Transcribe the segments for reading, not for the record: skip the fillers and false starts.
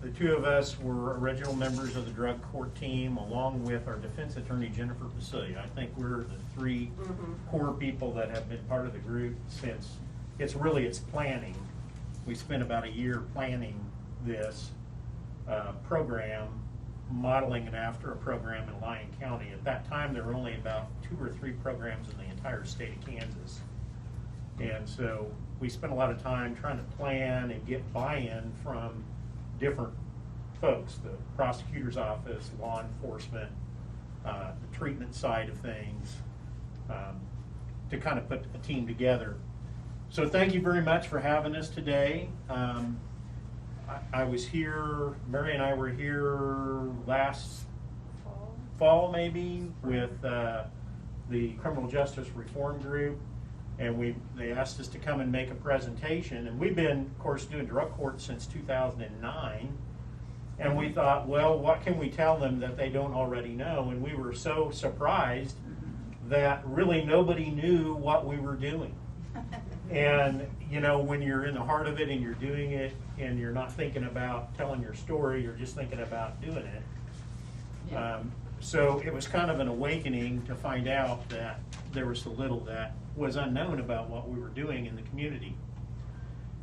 the two of us were original members of the drug court team, along with our defense attorney, Jennifer Basilia. I think we're the three core people that have been part of the group since it's planning. We spent about a year planning this program, modeling it after a program in Lyon County. At that time, there were only about 2 or 3 programs in the entire state of Kansas. And so we spent a lot of time trying to plan and get buy-in from different folks, the prosecutor's office, law enforcement, the treatment side of things, to kind of put a team together. So thank you very much for having us today. I was here, Mary and I were here last fall maybe, with the Criminal Justice Reform Group, and they asked us to come and make a presentation. And we've been, of course, doing drug court since 2009, and we thought, well, what can we tell them that they don't already know? And we were so surprised that really nobody knew what we were doing. And you know, when you're in the heart of it and you're doing it and you're not thinking about telling your story, you're just thinking about doing it. Yeah. So it was kind of an awakening to find out that there was so little that was unknown about what we were doing in the community.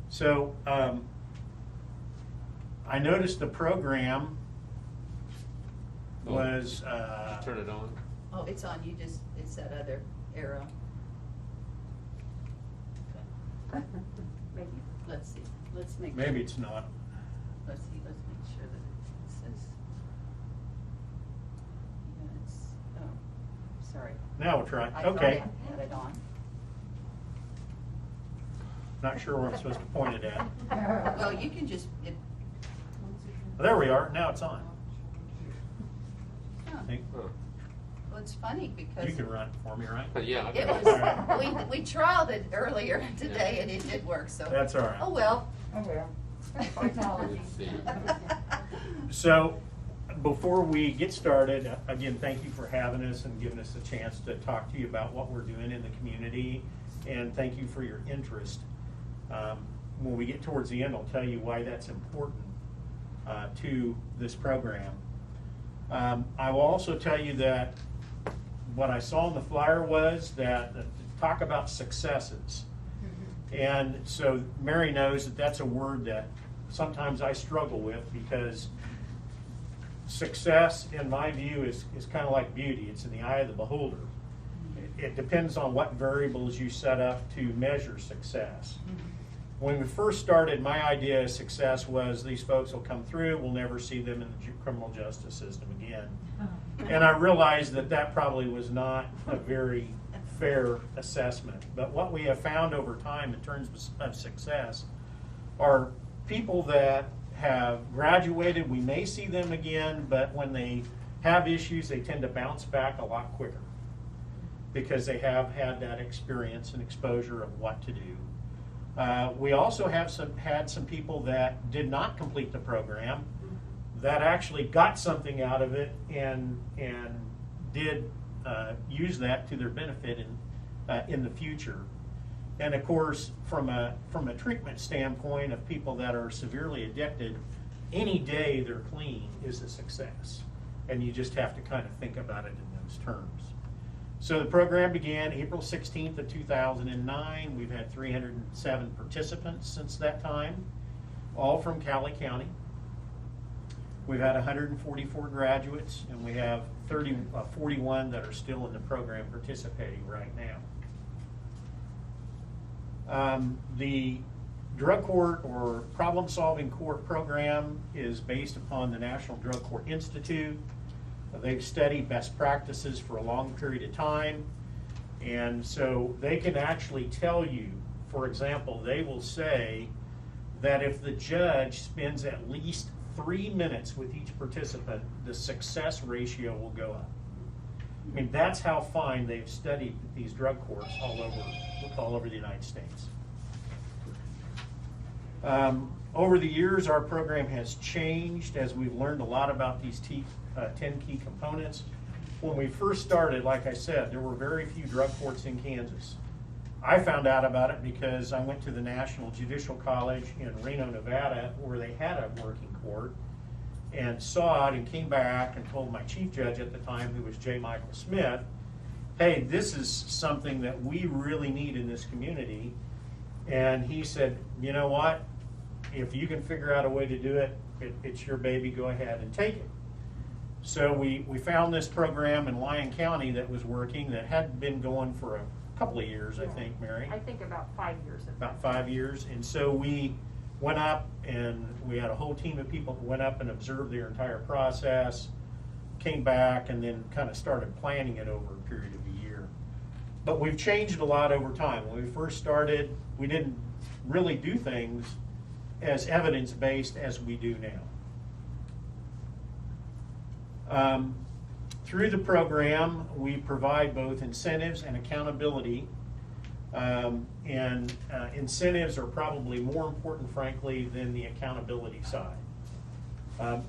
So I noticed the program was... turn it on. Oh, it's on. It's that other arrow. Maybe. Let's see. Let's make Maybe sure. it's not. Let's see. Let's make sure that it says. Yeah, it's. Oh, sorry. Now we'll try. I Okay. thought I had it on. Not sure where I'm supposed to point it at. Well, you can just. There we are. Now it's on. Huh. Think- Well, it's funny because. You can run it for me, right? Yeah. It was. We trialed it earlier today, and it did work. So. That's all right. Oh well. Oh, well. Technology. Let's see. So, before we get started, again, thank you for having us and giving us a chance to talk to you about what we're doing in the community, and thank you for your interest. When we get towards the end, I'll tell you why that's important to this program. I will also tell you that what I saw in the flyer was that talk about successes. And so Mary knows that that's a word that sometimes I struggle with, because success, in my view, is kind of like beauty. It's in the eye of the beholder. It depends on what variables you set up to measure success. When we first started, my idea of success was these folks will come through, we'll never see them in the criminal justice system again. And I realized that that probably was not a very fair assessment. But what we have found over time in terms of success are people that have graduated. We may see them again, but when they have issues, they tend to bounce back a lot quicker because they have had that experience and exposure of what to do. We also have had some people that did not complete the program that actually got something out of it and did use that to their benefit in the future. And of course, from a treatment standpoint of people that are severely addicted, any day they're clean is a success, and you just have to kind of think about it in those terms. So the program began April 16th of 2009. We've had 307 participants since that time, all from Cowley County. We've had 144 graduates, and we have 41 that are still in the program participating right now. The drug court or problem-solving court program is based upon the National Drug Court Institute. They've studied best practices for a long period of time, and so they can actually tell you, for example, they will say that if the judge spends at least 3 minutes with each participant, the success ratio will go up. I mean, that's how fine they've studied these drug courts all over the United States. Over the years, our program has changed as we've learned a lot about these 10 key components. When we first started, like I said, there were very few drug courts in Kansas. I found out about it because I went to the National Judicial College in Reno, Nevada, where they had a working court, and saw it and came back and told my chief judge at the time, who was J. Michael Smith, hey, this is something that we really need in this community. And he said, you know what, if you can figure out a way to do it, it's your baby, go ahead and take it. So we found this program in Lyon County that was working, that had been going for a couple of years, I think, Mary. I think about 5 years. About 5 years. And so we went up, and we had a whole team of people that went up and observed their entire process, came back, and then kind of started planning it over a period of a year. But we've changed a lot over time. When we first started, we didn't really do things as evidence-based as we do now. Through the program, we provide both incentives and accountability. Incentives are probably more important, frankly, than the accountability side.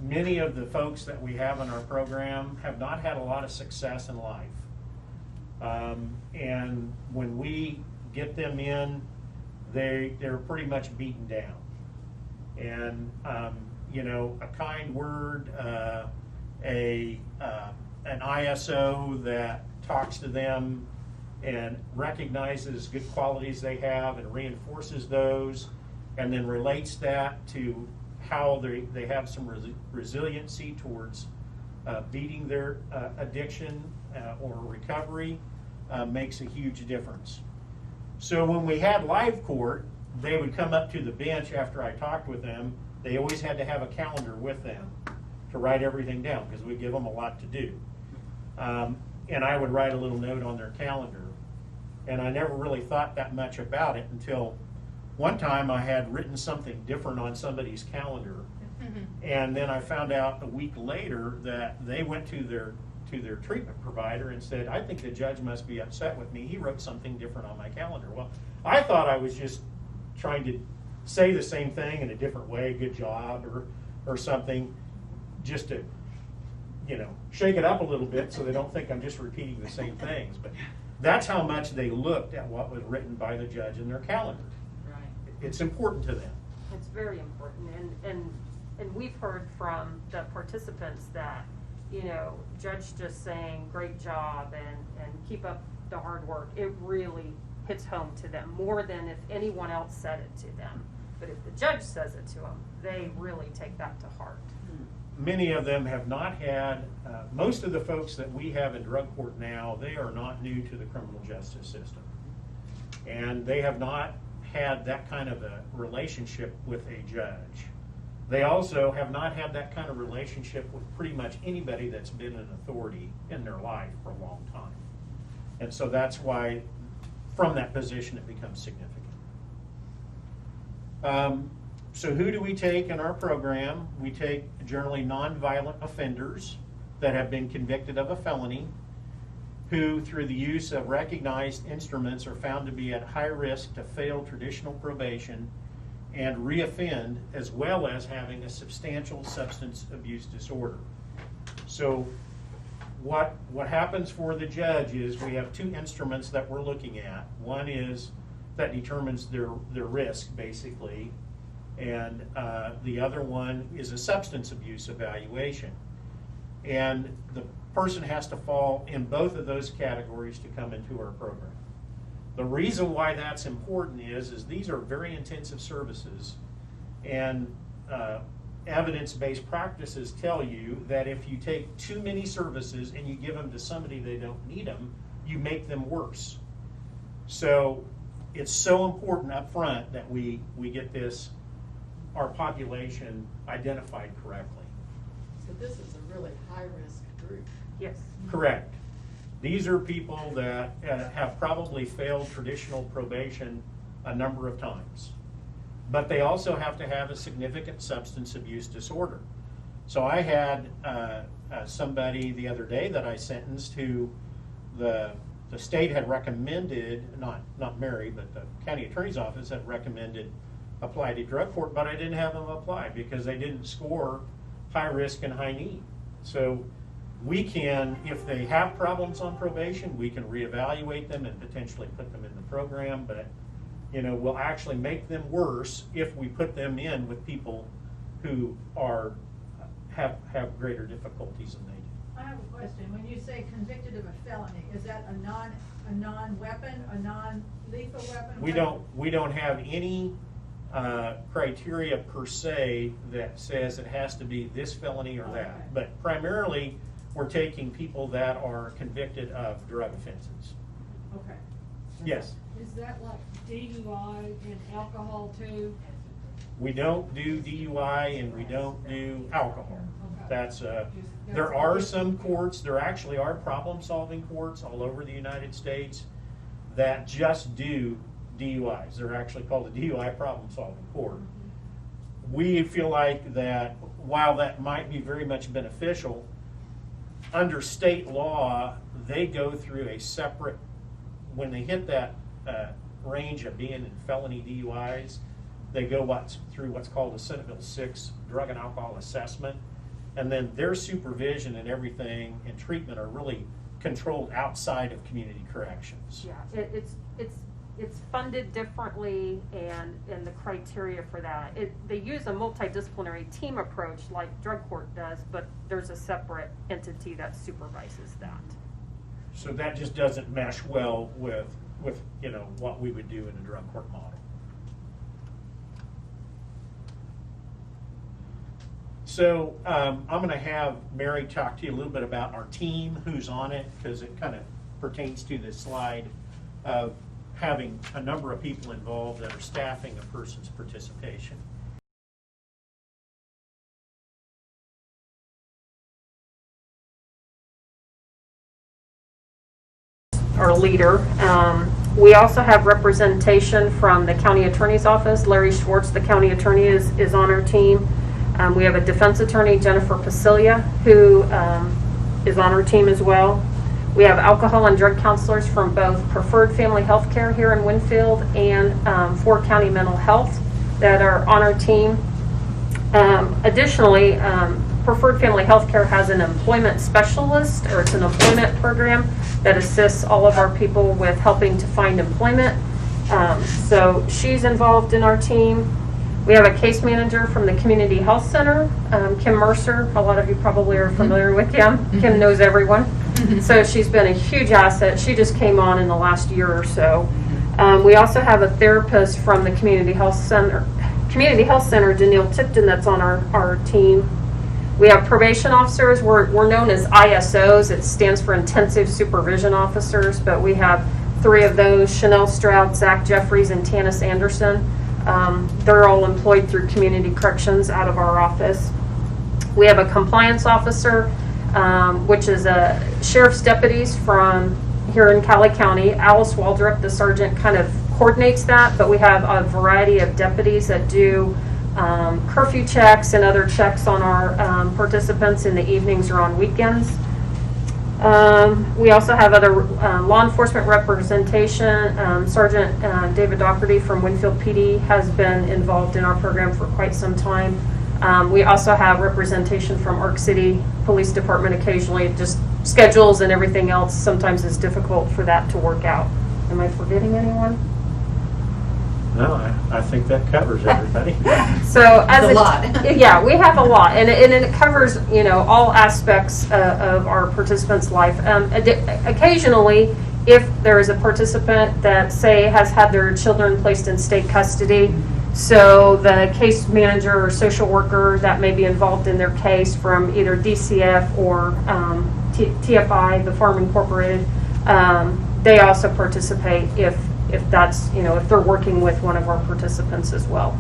Many of the folks that we have in our program have not had a lot of success in life. And when we get them in, they're pretty much beaten down. And you know, a kind word, an ISO that talks to them and recognizes good qualities they have and reinforces those, and then relates that to how they have some resiliency towards beating their addiction or recovery, makes a huge difference. So when we had live court, they would come up to the bench after I talked with them. They always had to have a calendar with them to write everything down, because we give them a lot to do. And I would write a little note on their calendar. And I never really thought that much about it until one time I had written something different on somebody's calendar. And then I found out a week later that they went to their treatment provider and said, I think the judge must be upset with me. He wrote something different on my calendar. Well, I thought I was just trying to say the same thing in a different way, good job, or something, just to, you know, shake it up a little bit so they don't think I'm just repeating the same things. But that's how much they looked at what was written by the judge in their calendar. Right. It's important to them. It's very important, and we've heard from the participants that, you know, judge just saying great job and keep up the hard work, it really hits home to them more than if anyone else said it to them. But if the judge says it to them, they really take that to heart. Many of them have not had, most of the folks that we have in drug court now, they are not new to the criminal justice system. And they have not had that kind of a relationship with a judge. They also have not had that kind of relationship with pretty much anybody that's been an authority in their life for a long time. And so that's why, from that position, it becomes significant. So who do we take in our program? We take generally nonviolent offenders that have been convicted of a felony, who through the use of recognized instruments are found to be at high risk to fail traditional probation and reoffend, as well as having a substantial substance abuse disorder. So what happens for the judge is we have two instruments that we're looking at. One is that determines their risk, basically, and the other one is a substance abuse evaluation. And the person has to fall in both of those categories to come into our program. The reason why that's important is these are very intensive services, and evidence-based practices tell you that if you take too many services and you give them to somebody they don't need them, you make them worse. So it's so important up front that we get our population identified correctly. So this is a really high-risk group. Yes. Correct. These are people that have probably failed traditional probation a number of times. But they also have to have a significant substance abuse disorder. So I had somebody the other day that I sentenced who the state had recommended, not Mary, but the county attorney's office had recommended apply to drug court, but I didn't have them apply because they didn't score high risk and high need. So we can, if they have problems on probation, we can reevaluate them and potentially put them in the program, but, we'll actually make them worse if we put them in with people who have greater difficulties than they do. I have a question. When you say convicted of a felony, is that a non-weapon, a non-lethal weapon? We don't have any criteria per se that says it has to be this felony or that. Okay. But primarily, we're taking people that are convicted of drug offenses. Okay. Yes, Is that like DUI and alcohol too? we don't do DUI and we don't do alcohol. Okay. That's there are some courts, there actually are problem-solving courts all over the United States that just do DUIs. They're actually called a DUI problem-solving court. We feel like that while that might be very much beneficial, under state law, they go through a separate, when they hit that range of being in felony DUIs, they go through what's called a Senate Bill 6 drug and alcohol assessment, and then their supervision and everything and treatment are really controlled outside of community corrections. Yeah, it's funded differently, and the criteria for that. They use a multidisciplinary team approach like drug court does, but there's a separate entity that supervises that. So that just doesn't mesh well with what we would do in a drug court model. So I'm going to have Mary talk to you a little bit about our team, who's on it, because it kind of pertains to this slide of having a number of people involved that are staffing a person's participation. Our leader. We also have representation from the county attorney's office. Larry Schwartz, the county attorney, is on our team. We have a defense attorney, Jennifer Pasilia, who is on our team as well. We have alcohol and drug counselors from both Preferred Family Healthcare here in Winfield and Ford County Mental Health that are on our team. Additionally, Preferred Family Healthcare has an employment specialist, or it's an employment program that assists all of our people with helping to find employment. So she's involved in our team. We have a case manager from the Community Health Center, Kim Mercer. A lot of you probably are familiar with Kim. Kim knows everyone. So she's been a huge asset. She just came on in the last year or so. We also have a therapist from the Community Health Center, Danielle Tipton, that's on our team. We have probation officers. We're known as ISOs. It stands for Intensive Supervision Officers, but we have 3 of those: Chanel Stroud, Zach Jeffries, and Tanis Anderson. They're all employed through Community Corrections out of our office. We have a compliance officer, which is a sheriff's deputies from here in Cowley County. Alice Waldrop, the sergeant, kind of coordinates that, but we have a variety of deputies that do curfew checks and other checks on our participants in the evenings or on weekends. We also have other law enforcement representation. Sergeant David Doherty from Winfield PD has been involved in our program for quite some time. We also have representation from Ark City Police Department occasionally. Just schedules and everything else sometimes is difficult for that to work out. Am I forgetting anyone? No, I think that covers everybody. So as It's a lot. Yeah, we have a lot, and it covers all aspects of our participants' life. Occasionally, if there is a participant that, say, has had their children placed in state custody, so the case manager or social worker that may be involved in their case from either DCF or TFI, the Farm Incorporated, they also participate if that's, if they're working with one of our participants as well.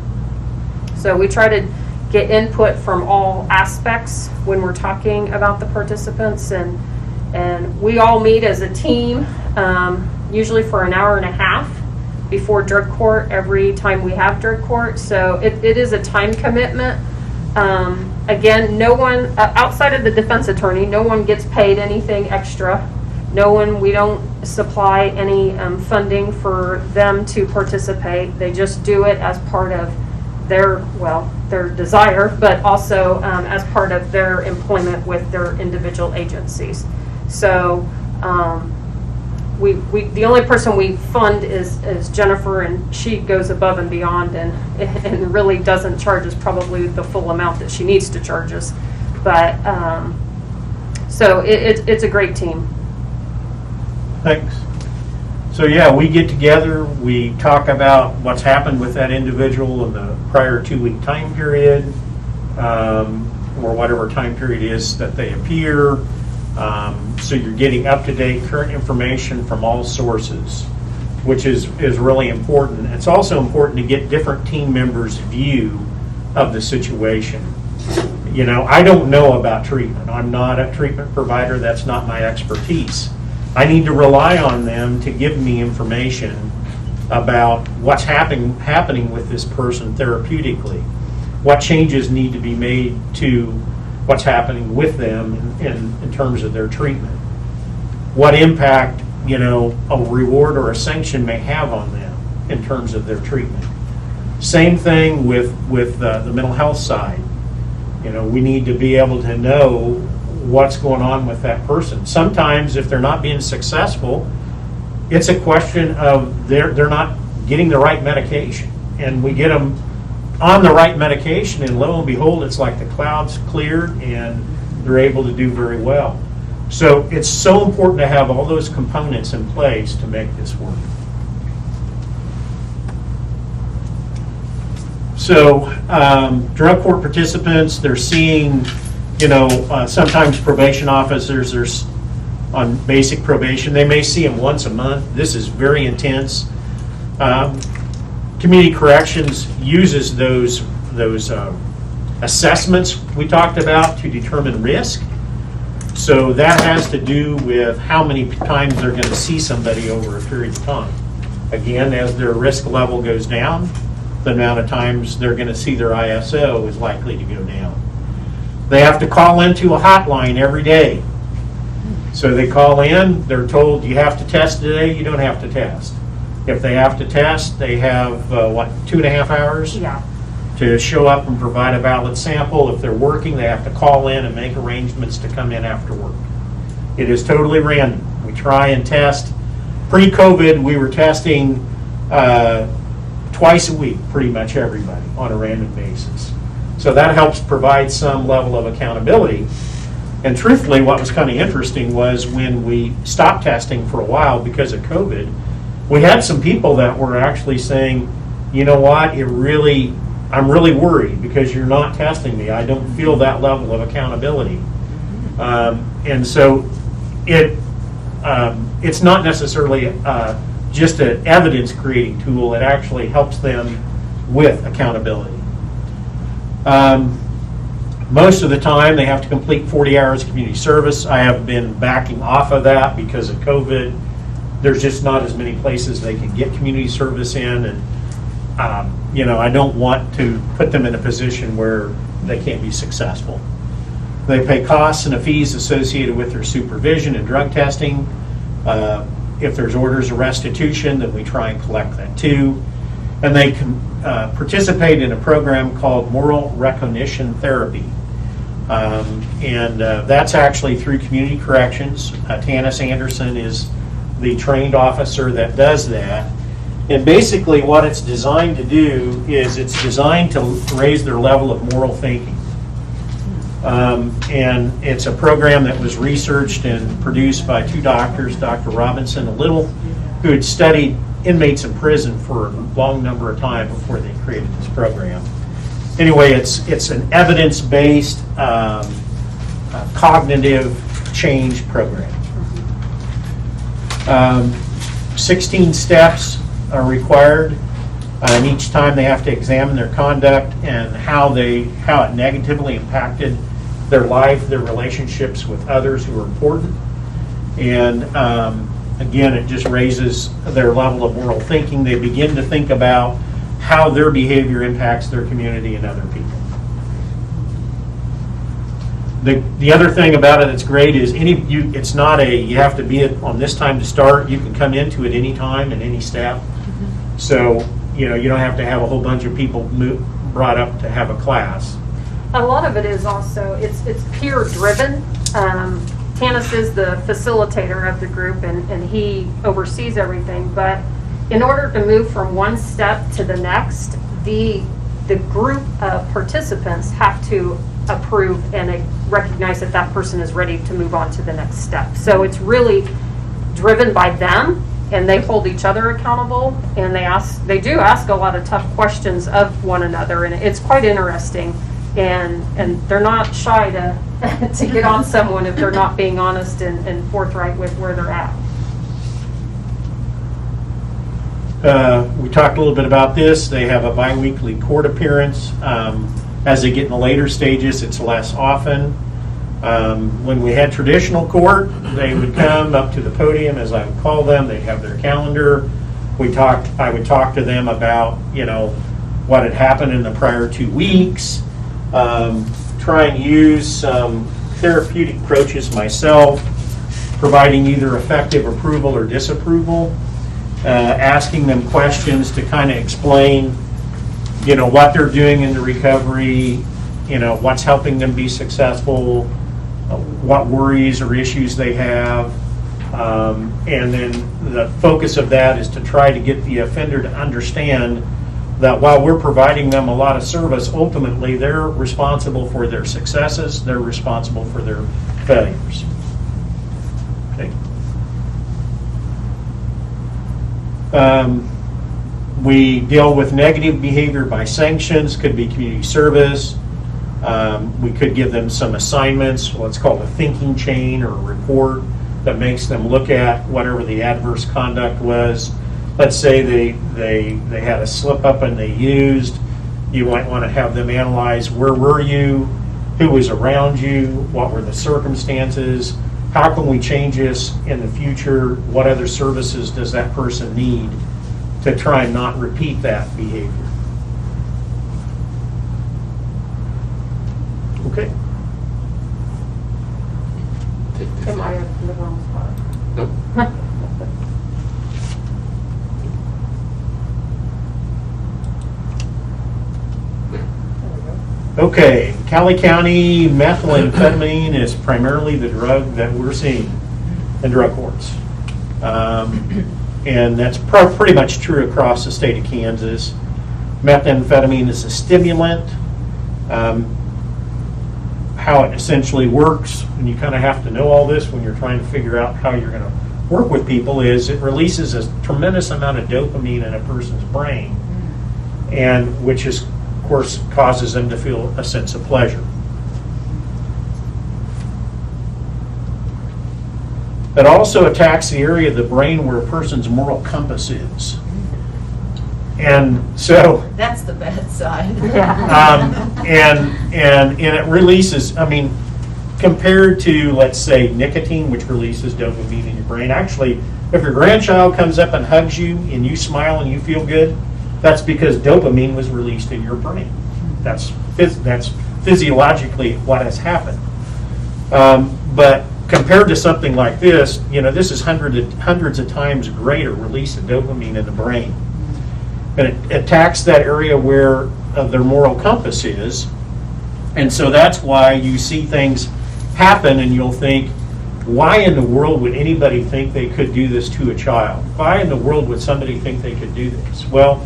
So we try to get input from all aspects when we're talking about the participants, and we all meet as a team, usually for an hour and a half before drug court every time we have drug court. So it is a time commitment. Again, no one, outside of the defense attorney, no one gets paid anything extra. We don't supply any funding for them to participate. They just do it as part of their desire, but also as part of their employment with their individual agencies. So the only person we fund is Jennifer, and she goes above and beyond and really doesn't charge us probably the full amount that she needs to charge us. But so it's a great team. Thanks. So yeah, we get together, we talk about what's happened with that individual in the prior 2-week time period, or whatever time period is that they appear. So you're getting up-to-date current information from all sources, which is really important. It's also important to get different team members' view of the situation. You know, I don't know about treatment. I'm not a treatment provider. That's not my expertise. I need to rely on them to give me information about what's happening with this person therapeutically. What changes need to be made to what's happening with them in terms of their treatment. What impact, you know, a reward or a sanction may have on them in terms of their treatment. Same thing with the mental health side. You know, we need to be able to know what's going on with that person. Sometimes if they're not being successful, it's a question of they're not getting the right medication, and we get them on the right medication, and lo and behold, it's like the clouds cleared and they're able to do very well. So it's so important to have all those components in place to make this work. So drug court participants, they're seeing, you know, sometimes probation officers are on basic probation. They may see them once a month. This is very intense. Community corrections uses those assessments we talked about to determine risk. So that has to do with how many times they're going to see somebody over a period of time. Again, as their risk level goes down, the amount of times they're going to see their ISO is likely to go down. They have to call into a hotline every day. So they call in, they're told you have to test today, you don't have to test. If they have to test, they have, 2.5 hours? Yeah. To show up and provide a valid sample. If they're working, they have to call in and make arrangements to come in after work. It is totally random. We try and test. Pre-COVID, we were testing twice a week, pretty much everybody, on a random basis. So that helps provide some level of accountability. And truthfully, what was kind of interesting was when we stopped testing for a while because of COVID, we had some people that were actually saying, you know what, I'm really worried because you're not testing me. I don't feel that level of accountability. And so it's not necessarily just an evidence-creating tool. It actually helps them with accountability. Most of the time, they have to complete 40 hours of community service. I have been backing off of that because of COVID. There's just not as many places they can get community service in, and you know, I don't want to put them in a position where they can't be successful. They pay costs and fees associated with their supervision and drug testing. If there's orders of restitution, then we try and collect that too. And they can participate in a program called Moral Recognition Therapy. And that's actually through Community Corrections. Tanis Anderson is the trained officer that does that. And basically what it's designed to do is it's designed to raise their level of moral thinking. And it's a program that was researched and produced by two doctors, Dr. Robinson and Little, who had studied inmates in prison for a long number of time before they created this program. Anyway, it's an evidence-based cognitive change program. 16 steps are required, and each time they have to examine their conduct and how it negatively impacted their life, their relationships with others who are important. And again, it just raises their level of moral thinking. They begin to think about how their behavior impacts their community and other people. The other thing about it that's great is it's not you have to be on this time to start. You can come into it any time and any step. So you know, you don't have to have a whole bunch of people brought up to have a class. A lot of it is also, it's peer driven. Tanis is the facilitator of the group and he oversees everything, but in order to move from one step to the next, the group of participants have to approve and recognize that that person is ready to move on to the next step. So it's really driven by them, and they hold each other accountable, and they do ask a lot of tough questions of one another, and it's quite interesting. And they're not shy to get on someone if they're not being honest and forthright with where they're at. We talked a little bit about this. They have a biweekly court appearance. As they get in the later stages, it's less often. When we had traditional court, they would come up to the podium, as I would call them. They'd have their calendar. I would talk to them about, you know, what had happened in the prior 2 weeks. Try and use some therapeutic approaches myself, providing either effective approval or disapproval, asking them questions to kind of explain, you know, what they're doing in the recovery, you know, what's helping them be successful, what worries or issues they have. And then the focus of that is to try to get the offender to understand that while we're providing them a lot of service, ultimately they're responsible for their successes, they're responsible for their failures. Okay. We deal with negative behavior by sanctions, could be community service. We could give them some assignments, what's called a thinking chain or a report that makes them look at whatever the adverse conduct was. Let's say they had a slip up and they used. You might want to have them analyze, where were you, who was around you, what were the circumstances, how can we change this in the future, what other services does that person need to try and not repeat that behavior. Okay. Am I in the wrong spot? Nope. Okay, Cowley County methamphetamine is primarily the drug that we're seeing in drug courts. And that's pretty much true across the state of Kansas. Methamphetamine is a stimulant. How it essentially works, and you kind of have to know all this when you're trying to figure out how you're going to work with people, is it releases a tremendous amount of dopamine in a person's brain, and which is, of course, causes them to feel a sense of pleasure. It also attacks the area of the brain where a person's moral compass is. And so That's the bad side. and it releases, I mean, compared to, let's say, nicotine, which releases dopamine in your brain. Actually, if your grandchild comes up and hugs you and you smile and you feel good, that's because dopamine was released in your brain. That's physiologically what has happened. But compared to something like this, you know, this is hundreds of times greater release of dopamine in the brain. And it attacks that area where their moral compass is. And so that's why you see things happen and you'll think, why in the world would anybody think they could do this to a child? Why in the world would somebody think they could do this? Well,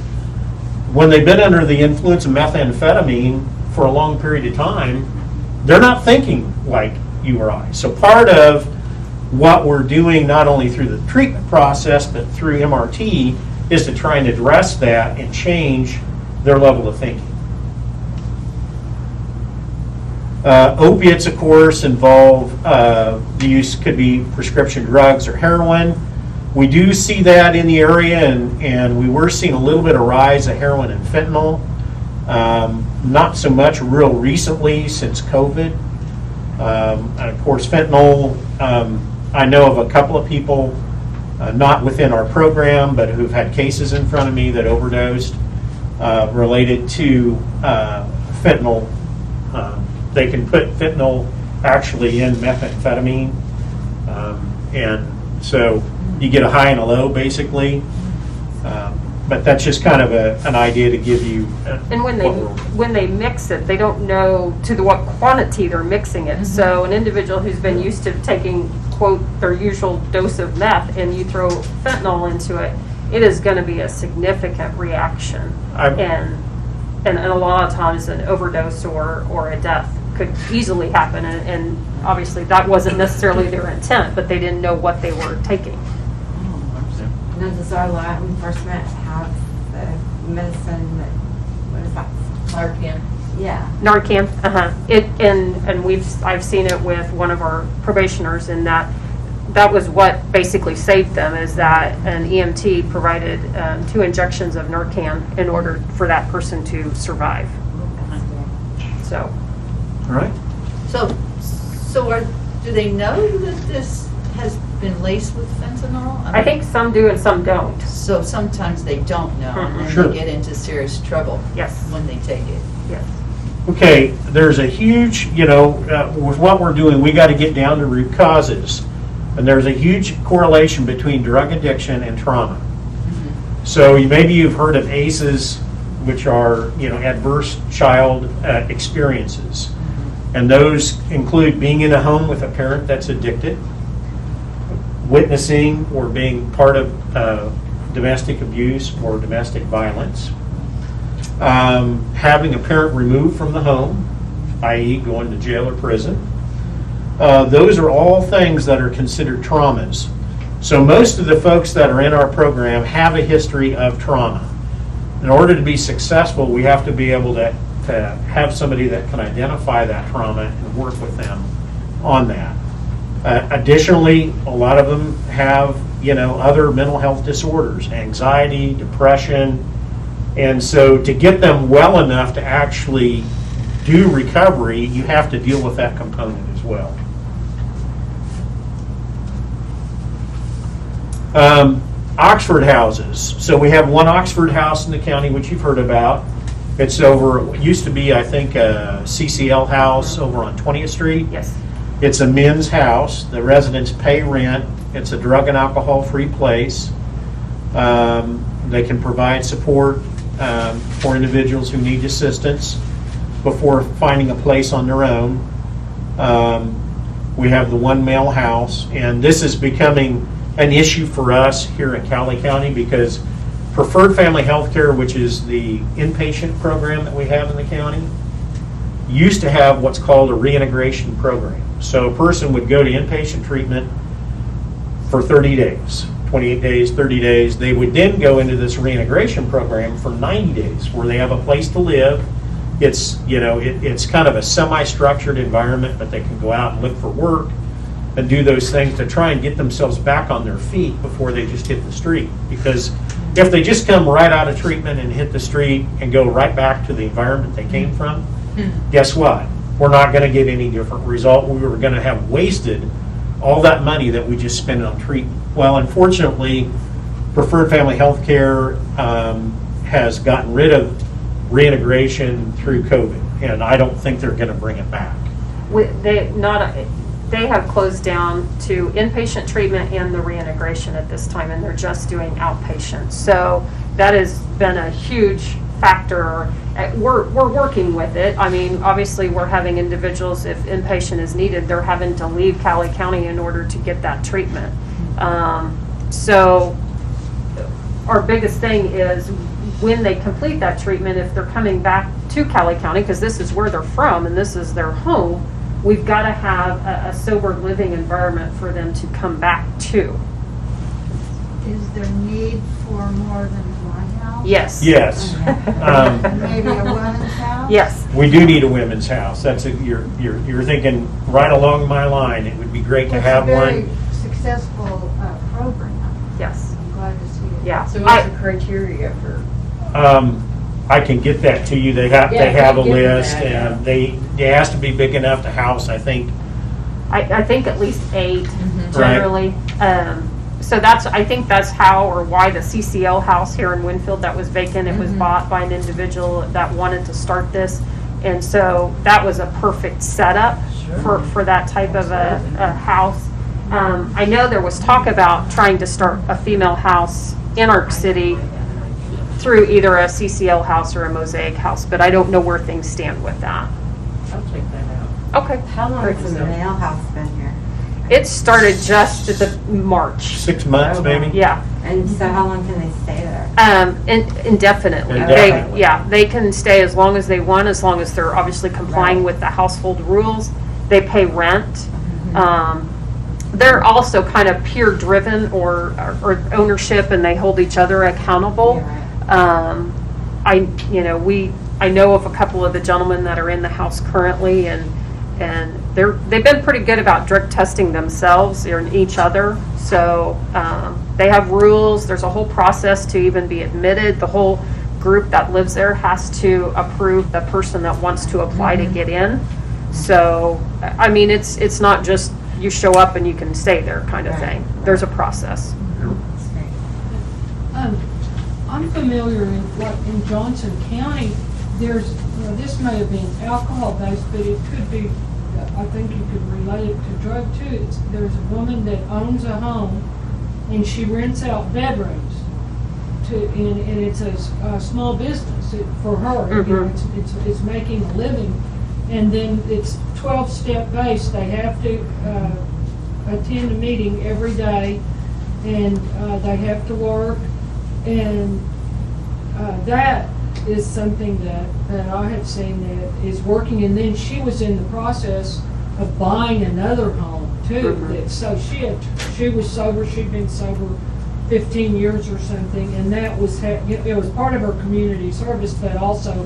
when they've been under the influence of methamphetamine for a long period of time, they're not thinking like you or I. So part of what we're doing, not only through the treatment process, but through MRT, is to try and address that and change their level of thinking. Opiates, of course, involve the use, could be prescription drugs or heroin. We do see that in the area, and we were seeing a little bit of rise of heroin and fentanyl. Not so much real recently since COVID. And of course, fentanyl, I know of a couple of people, not within our program, but who've had cases in front of me that overdosed related to fentanyl. They can put fentanyl actually in methamphetamine. And so you get a high and a low, basically. But that's just kind of an idea to give you. And when they mix it, they don't know what quantity they're mixing it. So an individual who's been used to taking, quote, their usual dose of meth, and you throw fentanyl into it, it is gonna be a significant reaction. And a lot of times an overdose or a death could easily happen. And obviously that wasn't necessarily their intent, but they didn't know what they were taking. Now, does our law enforcement have the medicine that, what is that? Narcan. Yeah. Narcan, and I've seen it with one of our probationers, in that was what basically saved them, is that an EMT provided 2 injections of Narcan in order for that person to survive. So. All right. So do they know that this has been laced with fentanyl? I think some do and some don't. So sometimes they don't know, and then Sure. they get into serious trouble. Yes. When they take it. Yes. Okay, there's a huge, with what we're doing, we got to get down to root causes. And there's a huge correlation between drug addiction and trauma. So maybe you've heard of ACEs, which are, adverse child experiences. And those include being in a home with a parent that's addicted, witnessing or being part of domestic abuse or domestic violence, having a parent removed from the home, i.e. going to jail or prison. Those are all things that are considered traumas. So most of the folks that are in our program have a history of trauma. In order to be successful, we have to be able to have somebody that can identify that trauma and work with them on that. Additionally, a lot of them have, other mental health disorders, anxiety, depression. And so to get them well enough to actually do recovery, you have to deal with that component as well. Oxford houses. So we have one Oxford house in the county, which you've heard about. It's over, it used to be, I think, a CCL house over on 20th Street. Yes. It's a men's house. The residents pay rent. It's a drug and alcohol-free place. They can provide support for individuals who need assistance before finding a place on their own. We have the one male house, and this is becoming an issue for us here in Cowley County because Preferred Family Health Care, which is the inpatient program that we have in the county, used to have what's called a reintegration program. So a person would go to inpatient treatment for 30 days, 28 days, 30 days. They would then go into this reintegration program for 90 days where they have a place to live. It's, it's kind of a semi-structured environment, but they can go out and look for work and do those things to try and get themselves back on their feet before they just hit the street. Because if they just come right out of treatment and hit the street and go right back to the environment they came from, guess what? We're not going to get any different result. We were going to have wasted all that money that we just spent on treatment. Well, unfortunately, Preferred Family Health Care has gotten rid of reintegration through COVID, and I don't think they're going to bring it back. They have closed down to inpatient treatment and the reintegration at this time, and they're just doing outpatient. So that has been a huge factor. We're working with it. I mean, obviously, we're having individuals, if inpatient is needed, they're having to leave Cowley County in order to get that treatment. So our biggest thing is when they complete that treatment, if they're coming back to Cowley County, because this is where they're from and this is their home, we've got to have a sober living environment for them to come back to. Is there need for more than one house? Yes. Yes. Maybe a women's house? Yes. We do need a women's house. You're thinking right along my line. It would be great to have It's a very one. successful program. Yes. I'm glad to see it. Yeah. So what's the criteria for? I can get that to you. They have a list, and it has to be big enough to house, I think. I think at least 8 Right. generally. So I think that's how or why the CCL house here in Winfield that was vacant, it was bought by an individual that wanted to start this. And so that was a perfect setup for that type of a house. I know there was talk about trying to start a female house in our city. through either a CCL house or a Mosaic house, but I don't know where things stand with that. I'll check that out. Okay. How long Great. has the mail house been here? It started just at the March. 6 months, maybe? Yeah. And so how long can they stay there? Indefinitely. Indefinitely. They can stay as long as they want, as long as they're obviously complying with the household rules. They pay rent. They're also kind of peer driven or ownership, and they hold each other accountable. I know of a couple of the gentlemen that are in the house currently, and they've been pretty good about drug testing themselves and each other. So they have rules. There's a whole process to even be admitted. The whole group that lives there has to approve the person that wants to apply to get in. So I mean, it's not just you show up and you can stay there kind of thing. There's a process. That's great. I'm familiar in Johnson County, there's, this may have been alcohol-based, but it could be, I think you could relate it to drug too. There's a woman that owns a home and she rents out bedrooms and it's a small business for her. You know, it's making a living. And then it's 12-step based. They have to attend a meeting every day, and they have to work, and that is something that I have seen that is working. And then she was in the process of buying another home too. So she was sober. She'd been sober 15 years or something, and that was it was part of her community service, but also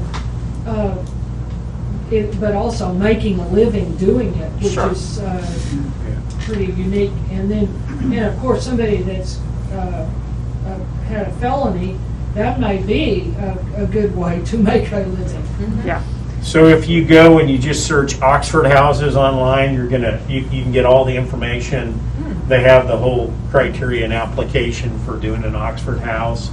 making a living doing it, which is pretty unique. And then, of course, somebody that's had a felony, that may be a good way to make a living. Yeah. So if you go and you just search Oxford houses online, you can get all the information. They have the whole criteria and application for doing an Oxford house.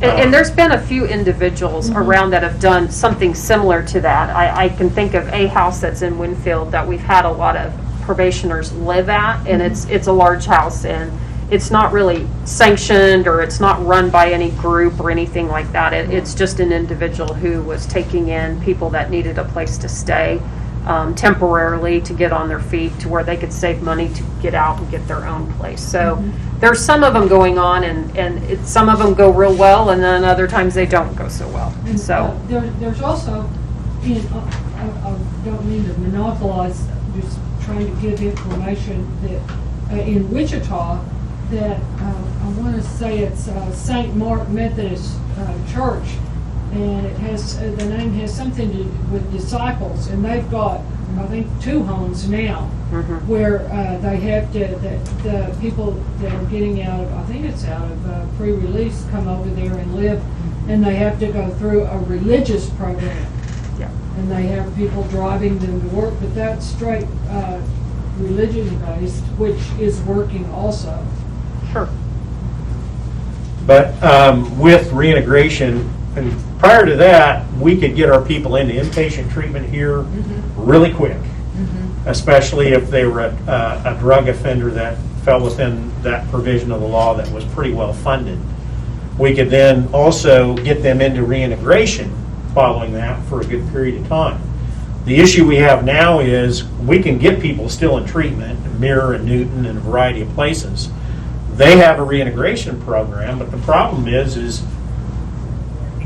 And there's been a few individuals around that have done something similar to that. I can think of a house that's in Winfield that we've had a lot of probationers live at, and it's a large house, and it's not really sanctioned or it's not run by any group or anything like that. It's just an individual who was taking in people that needed a place to stay temporarily to get on their feet to where they could save money to get out and get their own place. So there's some of them going on, and some of them go real well, and then other times they don't go so well. And So there's also, I don't mean to monopolize, just trying to give information that in Wichita, that I want to say it's St. Mark Methodist Church, and it has the name has something to do with disciples, and they've got, I think, 2 homes now where they have to, the people that are getting out of, I think it's out of pre-release, come over there and live, and they have to go through a religious program. Yeah. And they have people driving them to work, but that's straight religion-based, which is working also. sure. But with reintegration, and prior to that, we could get our people into inpatient treatment here really quick, especially if they were a drug offender that fell within that provision of the law that was pretty well funded. We could then also get them into reintegration following that for a good period of time. The issue we have now is we can get people still in treatment, Mirror and Newton and a variety of places. They have a reintegration program, but the problem is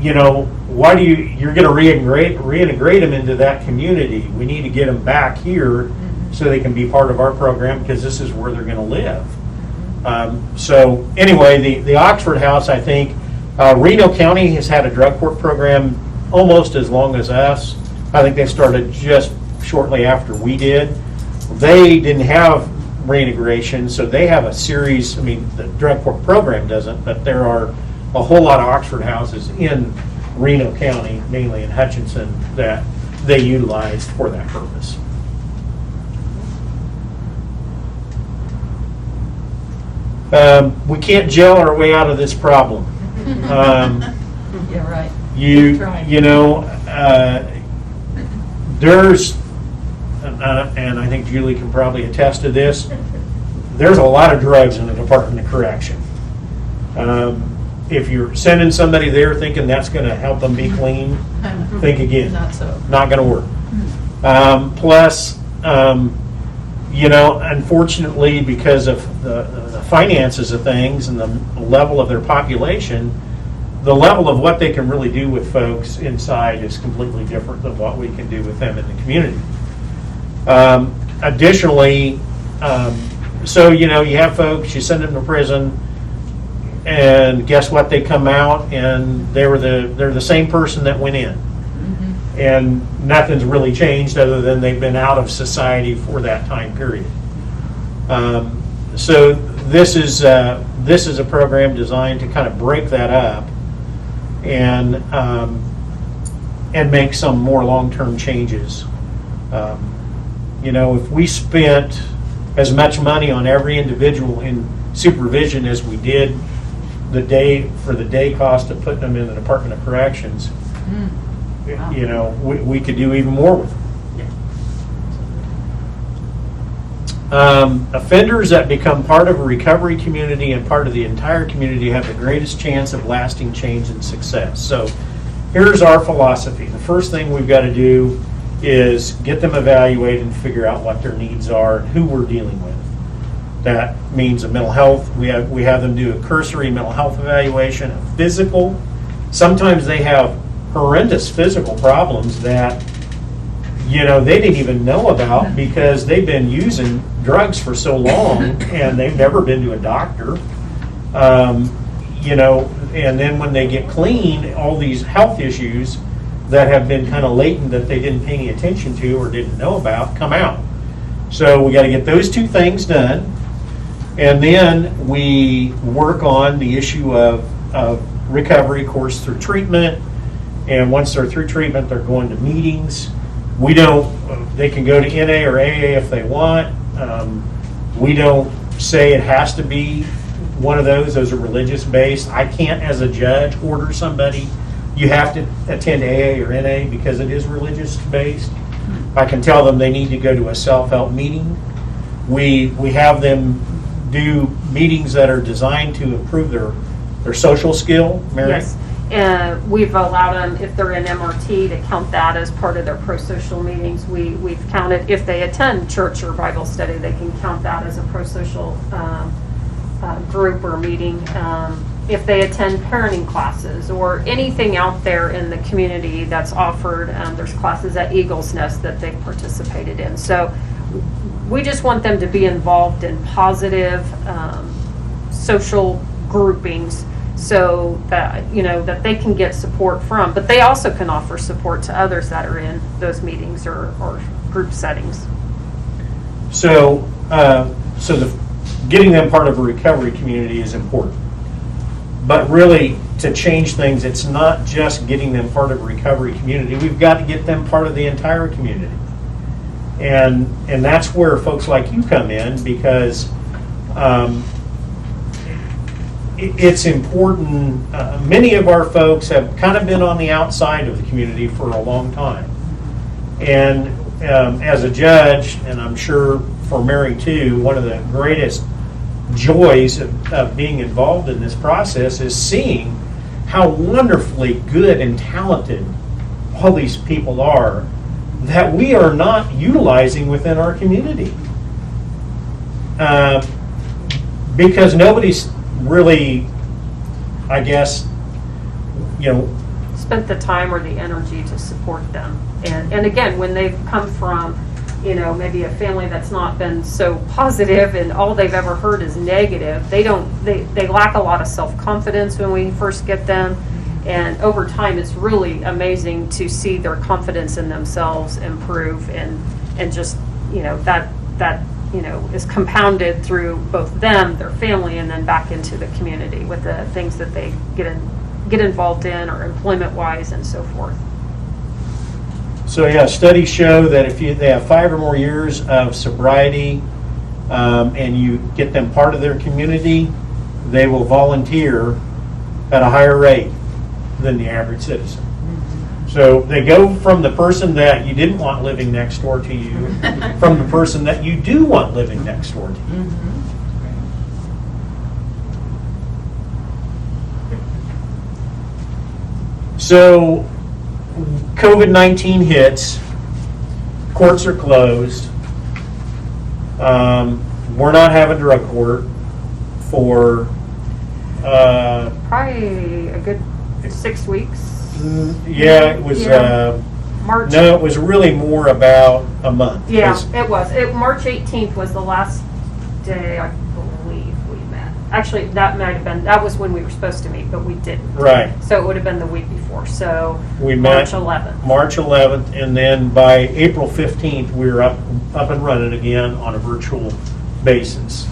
why do you're going to reintegrate them into that community? We need to get them back here so they can be part of our program, because this is where they're going to live. So anyway, the Oxford house, I think, Reno County has had a drug court program almost as long as us. I think they started just shortly after we did. They didn't have reintegration, so they have a series, the drug court program doesn't, but there are a whole lot of Oxford houses in Reno County, mainly in Hutchinson, that they utilize for that purpose. We can't gel our way out of this problem. Yeah, right. There's, and I think Julie can probably attest to this, there's a lot of drugs in the Department of Correction. if you're sending somebody there thinking that's gonna help them be clean, think again. Not so. Not gonna work. Plus, you know, unfortunately, because of the finances of things and the level of their population, the level of what they can really do with folks inside is completely different than what we can do with them in the community. Additionally, so, you know, you have folks, you send them to prison, and guess what? They come out and they're the same person that went in. And nothing's really changed other than they've been out of society for that time period. So this is a program designed to kind of break that up and make some more long-term changes. You know, if we spent as much money on every individual in supervision as we did the day cost of putting them in the Department of Corrections, you know, we could do even more with them. Offenders that become part of a recovery community and part of the entire community have the greatest chance of lasting change and success. So here's our philosophy. The first thing we've got to do is get them evaluated and figure out what their needs are and who we're dealing with. That means a mental health. We have them do a cursory mental health evaluation, a physical. Sometimes they have horrendous physical problems that, you know, they didn't even know about because they've been using drugs for so long and they've never been to a doctor. You know, and then when they get clean, all these health issues that have been kind of latent that they didn't pay any attention to or didn't know about come out. So we got to get those two things done. And then we work on the issue of recovery, of course, through treatment. And once they're through treatment, they're going to meetings. They can go to NA or AA if they want. We don't say it has to be one of those. Those are religious based. I can't, as a judge, order somebody, you have to attend AA or NA because it is religious based. I can tell them they need to go to a self-help meeting. We have them do meetings that are designed to improve their social skill. Mary? Yes. We've allowed them, if they're in MRT, to count that as part of their pro-social meetings. We've counted, if they attend church or Bible study, they can count that as a pro-social group or meeting. If they attend parenting classes or anything out there in the community that's offered, there's classes at Eagle's Nest that they've participated in. So we just want them to be involved in positive social groupings so that, you know, that they can get support from, but they also can offer support to others that are in those meetings or group settings. So, getting them part of a recovery community is important. But really, to change things, it's not just getting them part of a recovery community. We've got to get them part of the entire community. And that's where folks like you come in because it's important. Many of our folks have kind of been on the outside of the community for a long time. And as a judge, and I'm sure for Mary too, one of the greatest joys of being involved in this process is seeing how wonderfully good and talented all these people are that we are not utilizing within our community. Because nobody's really, I guess, you know, spent the time or the energy to support them. And again, when they've come from, you know, maybe a family that's not been so positive and all they've ever heard is negative, they lack a lot of self-confidence when we first get them. And over time, it's really amazing to see their confidence in themselves improve and just, you know, that you know, is compounded through both them, their family, and then back into the community with the things that they get involved in or employment-wise and so forth. So yeah, studies show that if they have 5 or more years of sobriety and you get them part of their community, they will volunteer at a higher rate than the average citizen. So they go from the person that you didn't want living next door to you, from the person that you do want living next door to you. So COVID-19 hits, courts are closed. We're not having drug court for Probably a good 6 weeks. yeah, it was March. no, it was really more about a month. Yeah, 'Cause- it was. March 18th was the last day I believe we met. Actually, that was when we were supposed to meet, but we didn't. Right. So it would have been the week before. So We March met 11th. March 11th, and then by April 15th, we were up and running again on a virtual basis.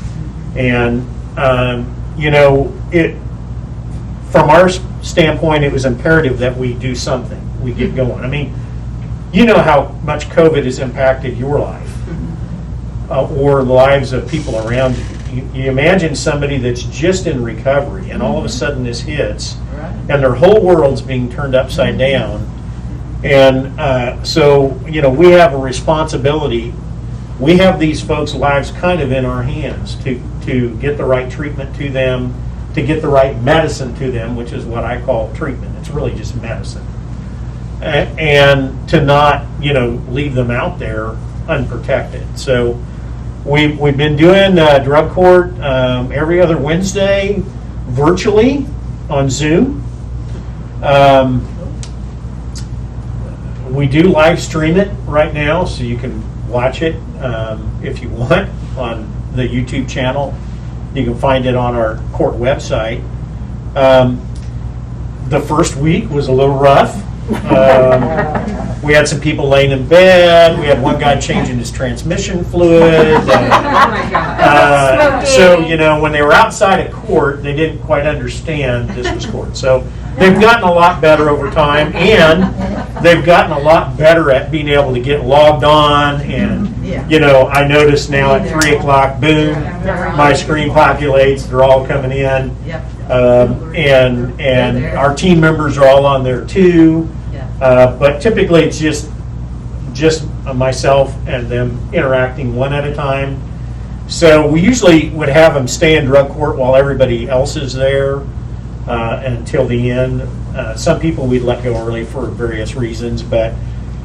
And from our standpoint, it was imperative that we do something. We get going. I mean, you know how much COVID has impacted your life or the lives of people around you. You imagine somebody that's just in recovery, and all of a sudden this hits, and their whole world's being turned upside down. And so, we have a responsibility. We have these folks' lives kind of in our hands to get the right treatment to them, to get the right medicine to them, which is what I call treatment. It's really just medicine. And to not, leave them out there unprotected. So we've been doing drug court every other Wednesday virtually on Zoom. We do live stream it right now, so you can watch it if you want on the YouTube channel. You can find it on our court website. The first week was a little rough. We had some people laying in bed. We had one guy changing his transmission fluid. Oh my God. So, when they were outside of court, they didn't quite understand this was court. So they've gotten a lot better over time, and they've gotten a lot better at being able to get logged on. And, I notice now at 3 o'clock, boom, my screen populates. They're all coming in. And our team members are all on there too. But typically it's just myself and them interacting one at a time. So we usually would have them stay in drug court while everybody else is there until the end. Some people we'd let go early for various reasons, but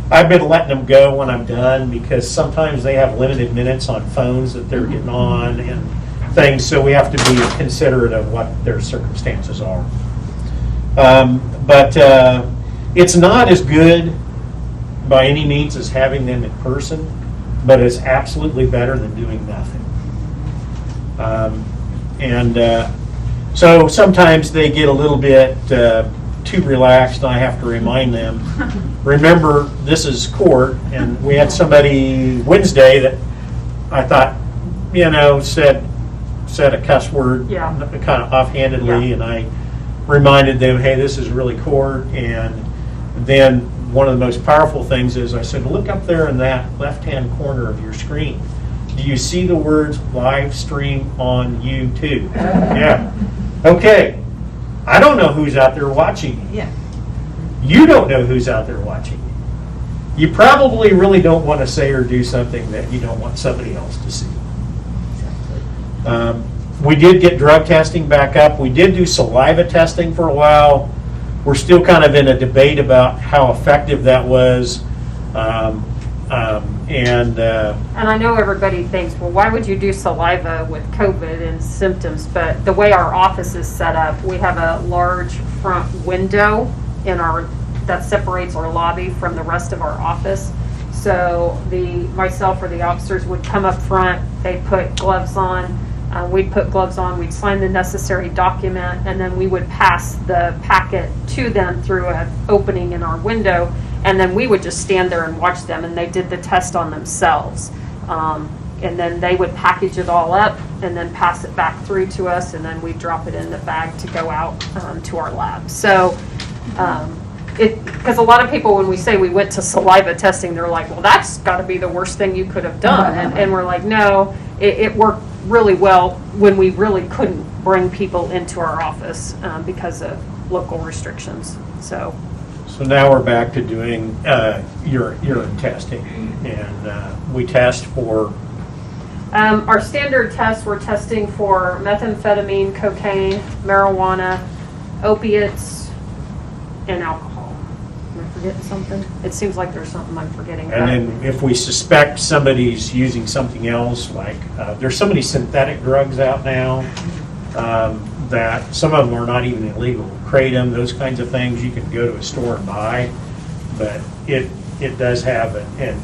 I've been letting them go when I'm done because sometimes they have limited minutes on phones that they're getting on and things, so we have to be considerate of what their circumstances are. But it's not as good by any means as having them in person, but it's absolutely better than doing nothing. So sometimes they get a little bit too relaxed, and I have to remind them, remember, this is court, and we had somebody Wednesday that I thought, said a cuss word kind of offhandedly, and I reminded them, hey, this is really court. And then one of the most powerful things is I said, look up there in that left-hand corner of your screen. Do you see the words live stream on YouTube? Yeah. Okay. I don't know who's out there watching you. Yeah. You don't know who's out there watching you. You probably really don't want to say or do something that you don't want somebody else to see. We did get drug testing back up. We did do saliva testing for a while. We're still kind of in a debate about how effective that was. And I know everybody thinks, well, why would you do saliva with COVID and symptoms? But the way our office is set up, we have a large front window that separates our lobby from the rest of our office. So myself or the officers would come up front, they'd put gloves on, we'd put gloves on, we'd sign the necessary document, and then we would pass the packet to them through an opening in our window, and then we would just stand there and watch them, and they did the test on themselves. And then they would package it all up and then pass it back through to us, and then we drop it in the bag to go out to our lab. So, because a lot of people, when we say we went to saliva testing, they're like, well, that's got to be the worst thing you could have done. And we're like, no, it worked really well when we really couldn't bring people into our office because of local restrictions. So now we're back to doing urine testing, and we test for our standard tests. We're testing for methamphetamine, cocaine, marijuana, opiates, and alcohol. forgetting something? It seems like there's something I'm forgetting. And then if we suspect somebody's using something else, like, there's so many synthetic drugs out now, that some of them are not even illegal. Kratom, those kinds of things, you can go to a store and buy, but it does have an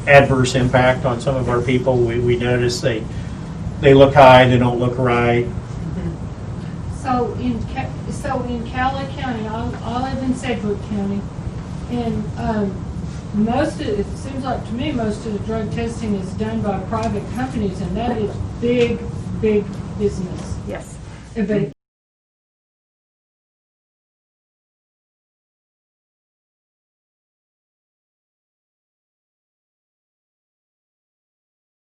adverse impact on some of our people. We notice they look high, they don't look right. So in Cowley County, I live in Sedgwick County, and it seems like to me, most of the drug testing is done by private companies, and that is big, big business. Yes. But